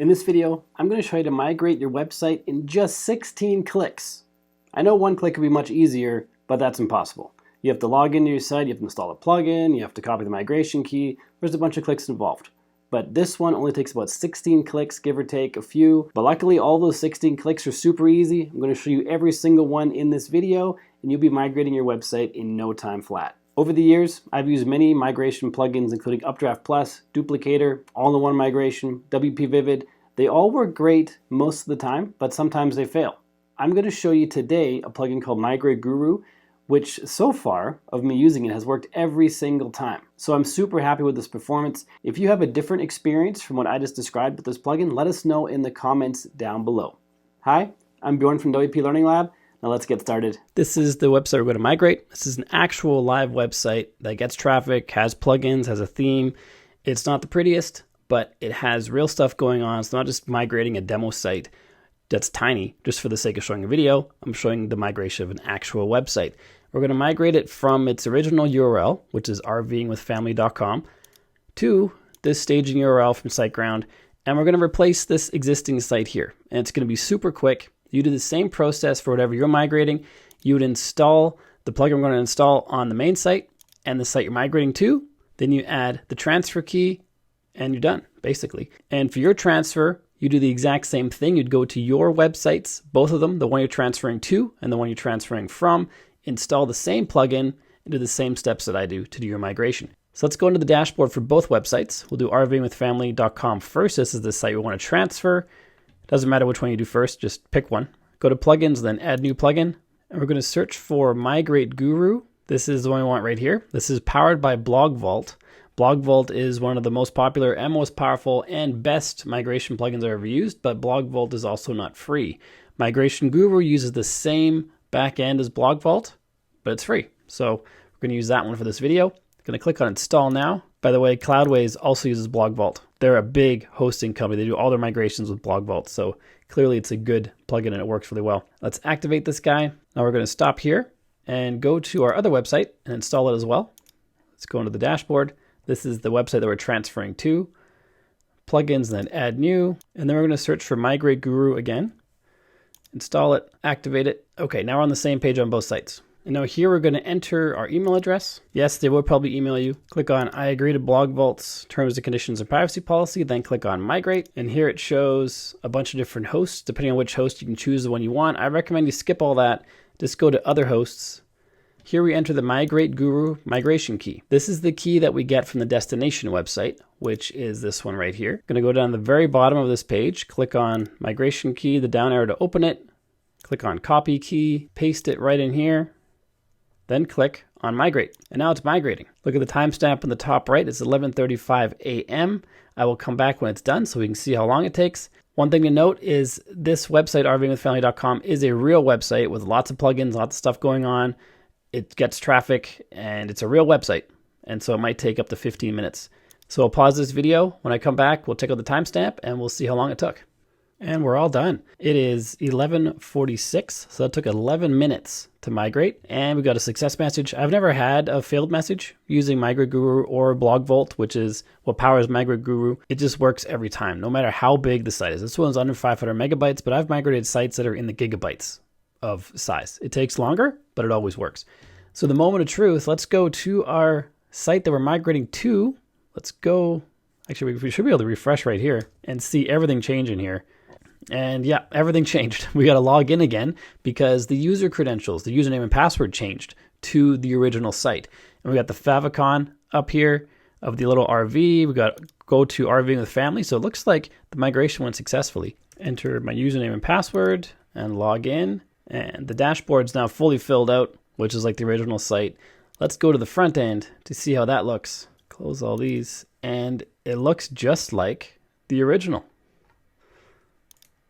In this video, I'm going to show you to migrate your website in just 16 clicks. I know one click would be much easier, but that's impossible. You have to log into your site, you have to install a plugin, you have to copy the migration key, there's a bunch of clicks involved. But this one only takes about 16 clicks, give or take a few. But luckily, all those 16 clicks are super easy. I'm going to show you every single one in this video, and you'll be migrating your website in no time flat. Over the years, I've used many migration plugins, including Updraft Plus, Duplicator, All-in-One Migration, WP Vivid. They all work great most of the time, but sometimes they fail. I'm going to show you today a plugin called Migrate Guru, which so far of me using it has worked every single time. So I'm super happy with this performance. If you have a different experience from what I just described with this plugin, let us know in the comments down below. Hi, I'm Bjorn from WPLearningLab. Now let's get started. This is the website we're going to migrate. This is an actual live website that gets traffic, has plugins, has a theme. It's not the prettiest, but it has real stuff going on. It's not just migrating a demo site that's tiny just for the sake of showing a video. I'm showing the migration of an actual website. We're going to migrate it from its original URL, which is rvingwithfamily.com, to this staging URL from Siteground, and we're going to replace this existing site here. And it's going to be super quick. You do the same process for whatever you're migrating. You would install the plugin we're going to install on the main site and the site you're migrating to. Then you add the transfer key and you're done, basically. And for your transfer, you do the exact same thing. You'd go to your websites, both of them, the one you're transferring to and the one you're transferring from, install the same plugin and do the same steps that I do to do your migration. So let's go into the dashboard for both websites. We'll do rvingwithfamily.com first. This is the site we want to transfer. Doesn't matter which one you do first, just pick one. Go to plugins, then add new plugin. And we're going to search for Migrate Guru. This is the one we want right here. This is powered by Blog Vault. Blog Vault is one of the most popular and most powerful and best migration plugins I've ever used, but Blog Vault is also not free. Migration Guru uses the same backend as Blog Vault, but it's free. So we're going to use that one for this video. I'm going to click on Install Now. By the way, Cloudways also uses Blog Vault. They're a big hosting company. They do all their migrations with Blog Vault. So clearly it's a good plugin and it works really well. Let's activate this guy. Now we're going to stop here and go to our other website and install it as well. Let's go into the dashboard. This is the website that we're transferring to. Plugins, and then add new. And then we're going to search for Migrate Guru again. Install it, activate it. Okay, now we're on the same page on both sites. And now here we're going to enter our email address. Yes, they will probably email you. Click on I agree to Blog Vault's terms and conditions and privacy policy, then click on migrate. And here it shows a bunch of different hosts. Depending on which host, you can choose the one you want. I recommend you skip all that. Just go to other hosts. Here we enter the Migrate Guru migration key. This is the key that we get from the destination website, which is this one right here. Going to go down the very bottom of this page, click on migration key, the down arrow to open it, click on copy key, paste it right in here, then click on migrate. And now it's migrating. Look at the timestamp in the top right. It's 11:35 a.m. I will come back when it's done so we can see how long it takes. One thing to note is this website, rvingwithfamily.com, is a real website with lots of plugins, lots of stuff going on. It gets traffic and it's a real website. And so it might take up to 15 minutes. So I'll pause this video. When I come back, we'll check out the timestamp and we'll see how long it took. And we're all done. It is 11:46, so that took 11 minutes to migrate. And we got a success message. I've never had a failed message using Migrate Guru or Blog Vault, which is what powers Migrate Guru. It just works every time, no matter how big the site is. This one's under 500 megabytes, but I've migrated sites that are in the gigabytes of size. It takes longer, but it always works. So the moment of truth, let's go to our site that we're migrating to. Let's go, actually we should be able to refresh right here and see everything change in here. And yeah, everything changed. We got to log in again because the user credentials, the username and password changed to the original site. And we got the favicon up here of the little RV. We got go to RVing with family. So it looks like the migration went successfully. Enter my username and password and log in. And the dashboard's now fully filled out, which is like the original site. Let's go to the front end to see how that looks. Close all these. And it looks just like the original.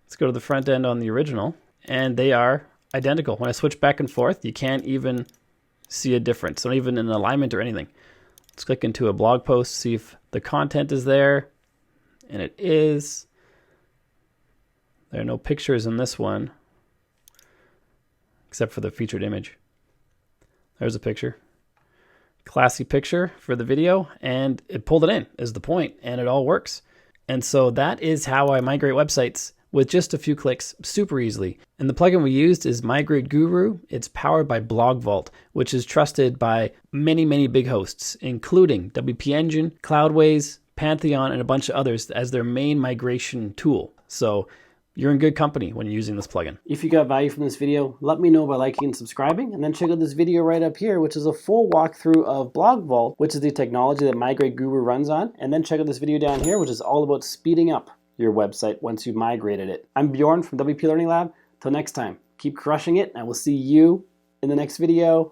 Let's go to the front end on the original, and they are identical. When I switch back and forth, you can't even see a difference, not even an alignment or anything. Let's click into a blog post, see if the content is there, and it is. There are no pictures in this one, except for the featured image. There's a picture. Classy picture for the video, and it pulled it in is the point, and it all works. And so that is how I migrate websites with just a few clicks, super easily. And the plugin we used is Migrate Guru. It's powered by Blog Vault, which is trusted by many, many big hosts, including WP Engine, Cloudways, Pantheon, and a bunch of others as their main migration tool. So you're in good company when you're using this plugin. If you got value from this video, let me know by liking and subscribing, and then check out this video right up here, which is a full walkthrough of Blog Vault, which is the technology that Migrate Guru runs on, and then check out this video down here, which is all about speeding up your website once you've migrated it. I'm Bjorn from WP Learning Lab. Till next time, keep crushing it, and I will see you in the next video.